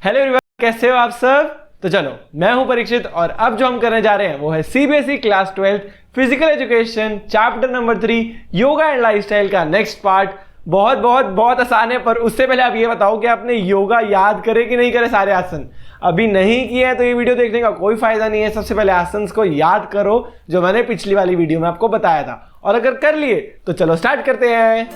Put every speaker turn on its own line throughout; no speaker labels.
Hello everyone, कैसे हो आप सब। तो चलो, मैं हूं परीक्षित और अब जो हम करने जा रहे हैं वो है CBSE class 12 physical education chapter number 3 yoga and lifestyle का नेक्स्ट पार्ट। बहुत बहुत बहुत आसान है, पर उससे पहले आप ये बताओ कि आपने योगा याद करे कि नहीं करे। सारे आसन अभी नहीं किए हैं तो ये वीडियो देखने का कोई फायदा नहीं है। सबसे पहले आसन को याद करो जो मैंने पिछली वाली वीडियो में आपको बताया था, और अगर कर लिए तो चलो स्टार्ट करते हैं।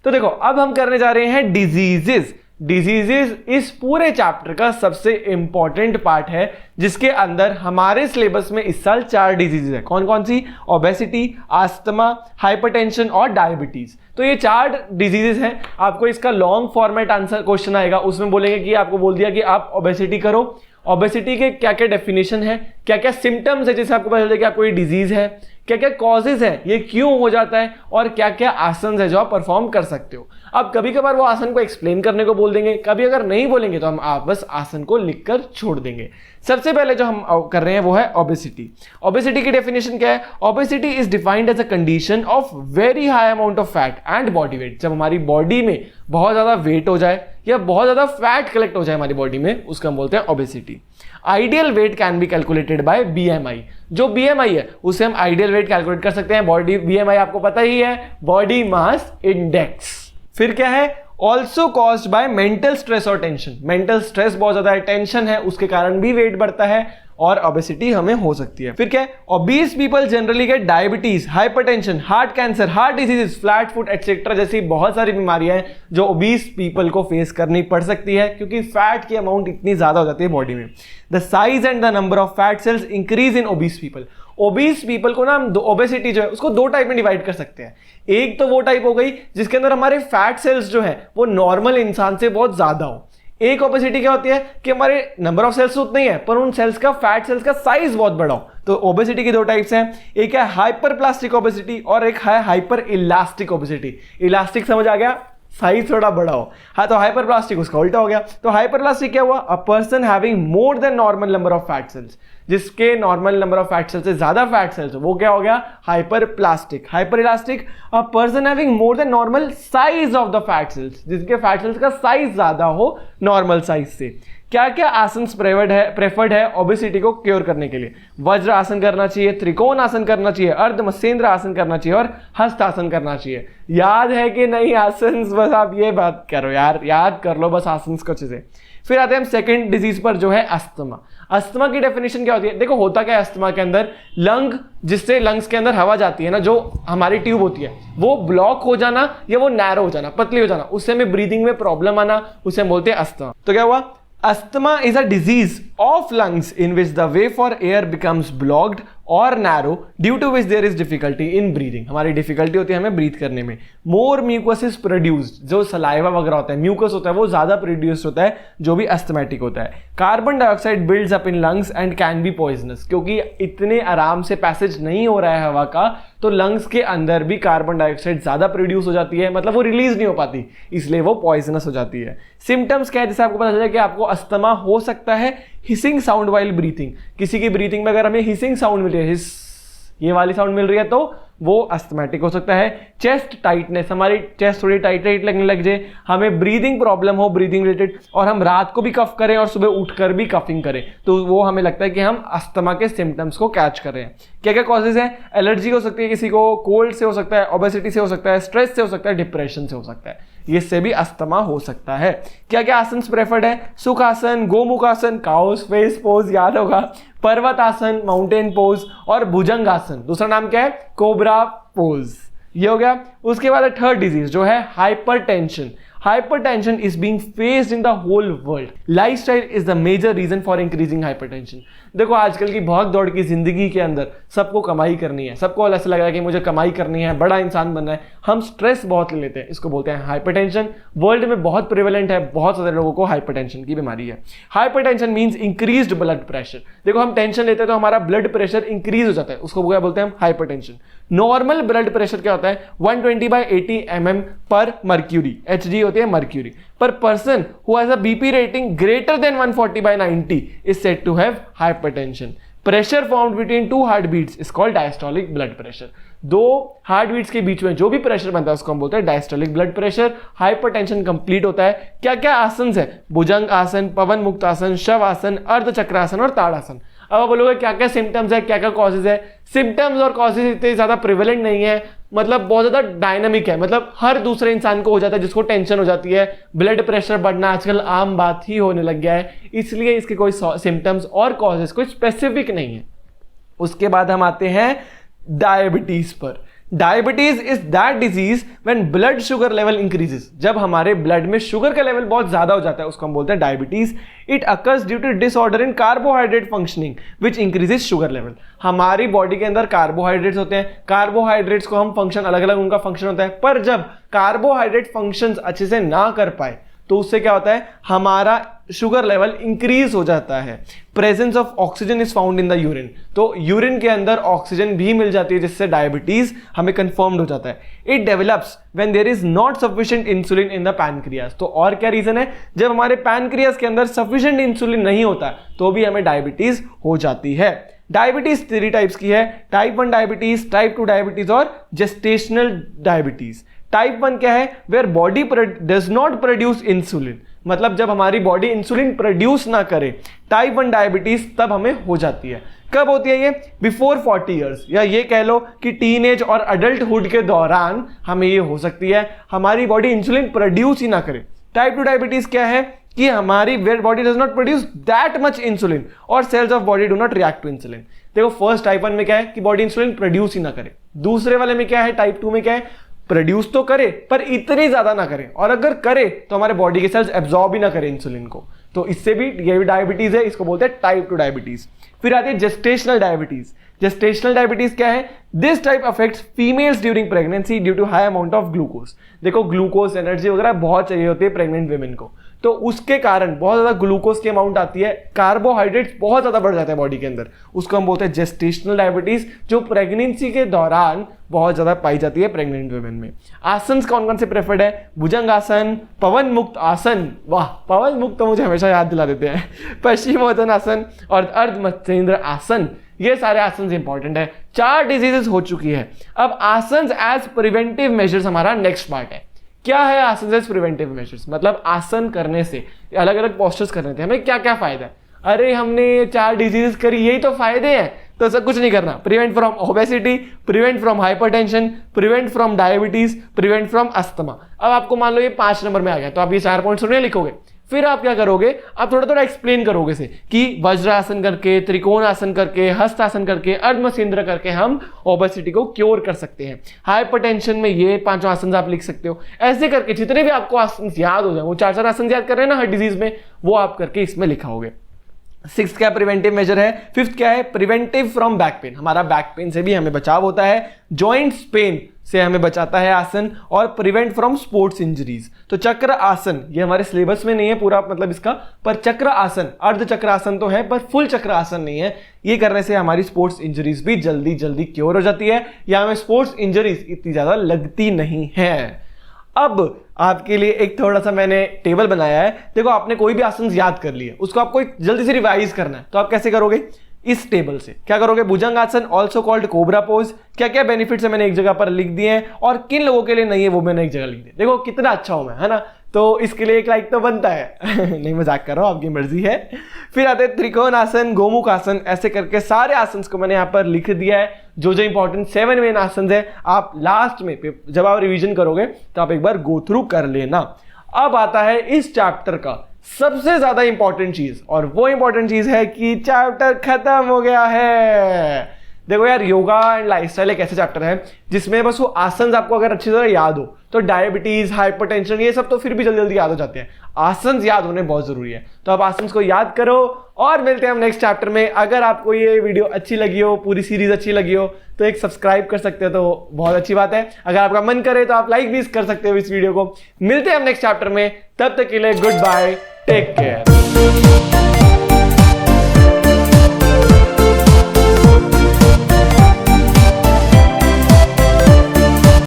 तो देखो, अब हम करने जा रहे हैं डिजीजेस। डिजीजेस इस पूरे चैप्टर का सबसे इंपॉर्टेंट पार्ट है, जिसके अंदर हमारे सिलेबस में इस साल 4 डिजीजेस है। कौन कौन सी? ओबेसिटी, अस्थमा, हाइपरटेंशन और डायबिटीज। तो ये 4 डिजीजेस हैं। आपको इसका लॉन्ग फॉर्मेट आंसर क्वेश्चन आएगा, उसमें बोलेंगे कि आपको बोल दिया कि आप ओबेसिटी करो। ओबेसिटी के क्या क्या डेफिनेशन है, क्या क्या सिम्टम्स है जिससे आपको पता चलता है कि आपको ये डिजीज है, क्या क्या कॉजेज है, ये क्यों हो जाता है, और क्या क्या आसन है जो आप परफॉर्म कर सकते हो। अब कभी कभार वो आसन को एक्सप्लेन करने को बोल देंगे, कभी अगर नहीं बोलेंगे तो हम आप बस आसन को लिखकर छोड़ देंगे। सबसे पहले जो हम कर रहे हैं वो है ओबेसिटी। ओबेसिटी की डेफिनेशन क्या है? Obesity is defined as a condition of very high amount of fat and body weight. जब हमारी बॉडी में बहुत ज्यादा वेट हो जाए या बहुत ज्यादा फैट कलेक्ट हो जाए हमारी बॉडी में, उसको हम बोलते हैं obesity. Ideal weight can be calculated by BMI. जो बीएमआई है उसे हम आइडियल वेट कैलकुलेट कर सकते हैं। बॉडी बीएमआई आपको पता ही है, बॉडी मास इंडेक्स। फिर क्या है? Also caused by mental stress और टेंशन। मेंटल स्ट्रेस बहुत ज्यादा है, टेंशन है, उसके कारण भी वेट बढ़ता है और ओबेसिटी हमें हो सकती है। फिर क्या है? Obese people generally get diabetes, hypertension, heart cancer, heart diseases, flat foot etcetera जैसी बहुत सारी बीमारियां हैं जो ओबीस पीपल को फेस करनी पड़ सकती है, क्योंकि फैट की अमाउंट इतनी ज्यादा हो जाती है बॉडी में। The size and the number of fat sales increase in obese people. Obese people को ना हम ओबेसिटी जो है उसको 2 टाइप में डिवाइड कर सकते हैं। एक तो वो टाइप हो गई जिसके अंदर हमारे फैट सेल्स जो है वो नॉर्मल इंसान से बहुत ज्यादा हो। एक ओबेसिटी क्या होती है कि हमारे नंबर ऑफ सेल्स उतना ही है, पर उन सेल्स का, फैट सेल्स का साइज बहुत बड़ा हो। तो ओबेसिटी की 2 टाइप्स हैं, एक है हाइपर प्लास्टिक ओबेसिटी और एक है हाइपर इलास्टिक ओबेसिटी। इलास्टिक समझ आ गया, साइज थोड़ा बड़ा हो। हाँ, तो हाइपर प्लास्टिक उसका उल्टा हो गया। तो हाइपर प्लास्टिक क्या हुआ? A person having more than normal number of fat cells. जिसके normal number of fat cells से ज्यादा फैट सेल्स हो वो क्या हो गया? Hyper plastic. Hyper elastic, a person having more than normal size of the fat cells. जिसके fat cells का साइज ज्यादा हो नॉर्मल साइज से। क्या क्या आसन प्रेफर्ड है ओबेसिटी को क्योर करने के लिए? वज्र आसन करना चाहिए, त्रिकोण आसन करना चाहिए, अर्ध मत्स्येंद्र आसन करना चाहिए और हस्त आसन करना चाहिए। याद है कि नहीं आसन? बस आप ये बात करो यार, याद कर लो बस आसन को चीजें। फिर आते हैं हम सेकंड डिजीज पर जो है अस्थमा। अस्थमा की डेफिनेशन क्या होती है? देखो, होता क्या है अस्थमा के अंदर? लंग, जिससे लंग्स के अंदर हवा जाती है ना, जो हमारी ट्यूब होती है वो ब्लॉक हो जाना या वो नैरो हो जाना, पतली हो जाना, उससे हमें ब्रीदिंग में प्रॉब्लम आना, उसे हम बोलते हैं अस्थमा। तो क्या हुआ? Asthma is a disease of lungs in which the way for air becomes blocked or narrow due to which there is difficulty in breathing। हमारी डिफिकल्टी होती है हमें ब्रीथ करने में। More mucus is produced, जो सलाइवा वगैरह होता है, म्यूकस होता है, वो ज्यादा प्रोड्यूस होता है जो भी अस्थमैटिक होता है। Carbon dioxide builds up in lungs and can be poisonous. क्योंकि इतने आराम से पैसेज नहीं हो रहा है हवा का, तो लंग्स के अंदर भी कार्बन डाइऑक्साइड ज्यादा प्रोड्यूस हो जाती है, मतलब वो रिलीज नहीं हो पाती, इसलिए वो पॉइजनस हो जाती है। सिम्टम्स क्या है जिससे आपको पता चला कि आपको अस्थमा हो सकता है? Hissing sound while breathing. किसी की ब्रीथिंग में अगर हमें हिसिंग साउंड मिल रही है, हिस ये वाली साउंड मिल रही है, तो वो अस्थमैटिक हो सकता है। चेस्ट टाइटनेस, हमारी चेस्ट थोड़ी टाइट लगने लग जाए, हमें ब्रीदिंग प्रॉब्लम हो, ब्रीदिंग रिलेटेड, और हम रात को भी कफ करें और सुबह उठकर भी कफिंग करें, तो वो हमें लगता है कि हम अस्थमा के सिम्टम्स को कैच कर रहे हैं। क्या क्या कॉजेज हैं? एलर्जी हो सकती है किसी को, कोल्ड से हो सकता है, ओबेसिटी से हो सकता है, स्ट्रेस से हो सकता है, डिप्रेशन से हो सकता है, इससे भी अस्थमा हो सकता है। क्या क्या आसन प्रेफर्ड है? सुखासन, गोमुख आसन, काउस फेस पोज याद होगा, पर्वत आसन, माउंटेन पोज, और भुजंग आसन। दूसरा नाम क्या है? Cobra pose. ये हो गया। उसके बाद थर्ड डिजीज जो है hypertension. Hypertension is being faced in the whole world. Lifestyle is the major reason for increasing hypertension. देखो, आजकल की भाग दौड़ की जिंदगी के अंदर सबको कमाई करनी है, सबको ऐसा लग रहा है कि मुझे कमाई करनी है, बड़ा इंसान बनना है, हम स्ट्रेस बहुत ले लेते हैं, इसको बोलते हैं हाइपरटेंशन। वर्ल्ड में बहुत प्रिवेलेंट है, बहुत सारे लोगों को हाइपरटेंशन की बीमारी है। Hypertension means increased blood pressure. देखो, हम टेंशन लेते हैं तो हमारा ब्लड प्रेशर इंक्रीज हो जाता है, उसको क्या बोलते हैं हम? हाइपरटेंशन। नॉर्मल ब्लड प्रेशर क्या होता है? 120/80 mm पर मर्क्यूरी, HG होती है मर्क्यूरी। पर person who has a BP rating greater than 140/90 is said to have hypertension. Pressure formed between two heart beats is called diastolic blood pressure. दो heart beats के बीच में जो भी प्रेशर बनता है उसको हम बोलते हैं diastolic blood pressure. Hypertension complete होता है। क्या क्या आसन है? भुजंग आसन, पवन मुक्त आसन, शव आसन, अर्धचक्रासन और ताड़ासन। अब आप बोलोगे क्या क्या सिम्टम्स है, क्या क्या कॉजेज है? सिम्टम्स और कॉजेज इतने ज्यादा प्रिवेलेंट नहीं है, मतलब बहुत ज्यादा डायनामिक है, मतलब हर दूसरे इंसान को हो जाता है जिसको टेंशन हो जाती है। ब्लड प्रेशर बढ़ना आजकल आम बात ही होने लग गया है, इसलिए इसके कोई सिम्टम्स और कॉजेज कोई स्पेसिफिक नहीं है। उसके बाद हम आते हैं डायबिटीज पर। Diabetes is that disease when blood sugar level increases. जब हमारे ब्लड में शुगर का लेवल बहुत ज्यादा हो जाता है उसको हम बोलते हैं diabetes. It occurs due to disorder in carbohydrate functioning which increases sugar level. हमारी बॉडी के अंदर कार्बोहाइड्रेट्स होते हैं, कार्बोहाइड्रेट्स को हम फंक्शन अलग अलग उनका फंक्शन होता है, पर जब कार्बोहाइड्रेट फंक्शंस अच्छे से ना कर पाए तो उससे क्या होता है, हमारा शुगर लेवल इंक्रीज हो जाता है। Presence of oxygen is found in the urine, तो यूरिन के अंदर ऑक्सीजन भी मिल जाती है जिससे डायबिटीज हमें कंफर्म्ड हो जाता है। It develops when there is not sufficient insulin in the pancreas. तो और क्या रीजन है? जब हमारे पैनक्रियाज के अंदर सफिशिएंट इंसुलिन नहीं होता तो भी हमें डायबिटीज हो जाती है। डायबिटीज 3 टाइप्स की है, टाइप 1 डायबिटीज, टाइप 2 डायबिटीज और जेस्टेशनल डायबिटीज। टाइप 1 क्या है? Where body does not produce insulin, मतलब जब हमारी बॉडी इंसुलिन प्रोड्यूस ना करे, टाइप 1 डायबिटीज तब हमें हो जाती है। कब होती है ये? बिफोर 40 ईयर्स, या ये कह लो कि टीनेज और अडल्टहुड के दौरान हमें ये हो सकती है, हमारी बॉडी इंसुलिन प्रोड्यूस ही ना करे। टाइप 2 डायबिटीज क्या है कि हमारी body does not produce that much insulin और cells of body do not react to insulin. देखो फर्स्ट टाइप 1 में क्या है कि बॉडी इंसुलिन प्रोड्यूस ही ना करे। दूसरे वाले में क्या है, टाइप 2 में क्या है, प्रोड्यूस तो करे पर इतनी ज्यादा ना करे, और अगर करे तो हमारे बॉडी के सेल्स एब्जॉर्ब ही ना करे इंसुलिन को, तो इससे भी ये भी डायबिटीज है, इसको बोलते हैं टाइप 2 डायबिटीज। फिर आती है जेस्टेशनल डायबिटीज। जेस्टेशनल डायबिटीज क्या है? This type affects females during pregnancy due to high amount of glucose. देखो ग्लूकोज एनर्जी वगैरह बहुत चाहिए होती है प्रेग्नेंट वुमेन को, तो उसके कारण बहुत ज्यादा ग्लूकोज की अमाउंट आती है, कार्बोहाइड्रेट्स बहुत ज्यादा बढ़ जाता है बॉडी के अंदर, उसको हम बोलते हैं जेस्टेशनल डायबिटीज, जो प्रेगनेंसी के दौरान बहुत ज्यादा पाई जाती है प्रेग्नेंट वुमेन में। आसन कौन कौन से प्रेफर्ड है? भुजंग आसन, पवन मुक्त आसन, वाह पवन मुक्त तो मुझे हमेशा याद दिला देते हैं, पश्चिमोत्तान आसन और अर्धमत्स्येंद्र आसन, ये सारे आसन इंपॉर्टेंट है। 4 डिजीजेस हो चुकी है। अब आसन एज प्रिवेंटिव मेजर्स हमारा नेक्स्ट पार्ट है। क्या है आसन एज प्रिवेंटिव मेजर्स? मतलब आसन करने से, अलग अलग पोस्चर्स करने से हमें क्या क्या फायदा है? अरे हमने 4 डिजीज करी, यही तो फायदे हैं, तो ऐसा कुछ नहीं करना। Prevent from obesity, prevent from hypertension, prevent from diabetes, prevent from asthma. अब आपको मान लो ये 5 नंबर में आ गया, तो आप ये 4 पॉइंट्स उन्हें लिखोगे। फिर आप क्या करोगे, आप थोड़ा थोड़ा एक्सप्लेन करोगे से कि वज्रासन करके, त्रिकोण आसन करके, हस्त आसन करके, अर्धमत्स्येंद्र करके हम ओबेसिटी को क्योर कर सकते हैं। हाइपरटेंशन में ये 5 आसन आप लिख सकते हो। ऐसे करके जितने भी आपको आसन याद हो जाए, वो 4 आसन याद कर रहे हैं ना हर डिजीज में, वो आप करके इसमें लिखाओगे। 6th क्या प्रिवेंटिव मेजर है? 5th क्या है? प्रिवेंटिव फ्रॉम बैक पेन, हमारा बैक पेन से भी हमें बचाव होता है, जॉइंट्स पेन से हमें बचाता है आसन, और प्रिवेंट फ्रॉम स्पोर्ट्स इंजरीज। तो चक्र आसन ये हमारे सिलेबस में नहीं है पूरा मतलब इसका, पर चक्र आसन, अर्ध चक्र आसन तो है पर फुल चक्र आसन नहीं है। ये करने से हमारी स्पोर्ट्स इंजरीज भी जल्दी जल्दी क्योर हो जाती है, या हमें स्पोर्ट्स इंजरीज इतनी ज्यादा लगती नहीं है। अब आपके लिए एक थोड़ा सा मैंने टेबल बनाया है। देखो आपने कोई भी आसन याद कर लिया, उसको आपको एक जल्दी से रिवाइज करना है, तो आप कैसे करोगे? इस टेबल से क्या करोगे? भुजंग आसन ऑल्सो कॉल्ड कोबरा पोज, क्या क्या बेनिफिट्स है मैंने एक जगह पर लिख दिए हैं, और किन लोगों के लिए नहीं है वो मैंने एक जगह लिख दिया। देखो कितना अच्छा हूं मैं, है ना? तो इसके लिए एक लाइक तो बनता है नहीं मजाक कर रहा हूं, आपकी मर्जी है। फिर आते हैं त्रिकोण आसन, गोमुख आसन, ऐसे करके सारे आसन को मैंने यहाँ पर लिख दिया है। जो जो इंपॉर्टेंट 7 मेन आसन है, आप लास्ट में जब आप रिवीजन करोगे तो आप एक बार गो थ्रू कर लेना। अब आता है इस चैप्टर का सबसे ज्यादा इंपॉर्टेंट चीज, और वो इंपॉर्टेंट चीज है कि चैप्टर खत्म हो गया है। देखो यार, योगा एंड लाइफस्टाइल एक ऐसे चैप्टर है जिसमें बस वो आसन आपको अगर अच्छी तरह याद हो तो डायबिटीज, हाइपरटेंशन ये सब तो फिर भी जल्दी जल्दी याद हो जाते हैं। आसन याद होने बहुत जरूरी है, तो आप आसन को याद करो, और मिलते हैं हम नेक्स्ट चैप्टर में। अगर आपको ये वीडियो अच्छी लगी हो, पूरी सीरीज अच्छी लगी हो, तो एक सब्सक्राइब कर सकते हो, तो बहुत अच्छी बात है। अगर आपका मन करे तो आप लाइक भी कर सकते हो इस वीडियो को। मिलते हैं हम नेक्स्ट चैप्टर में, तब तक के लिए गुड बाय, टेक केयर।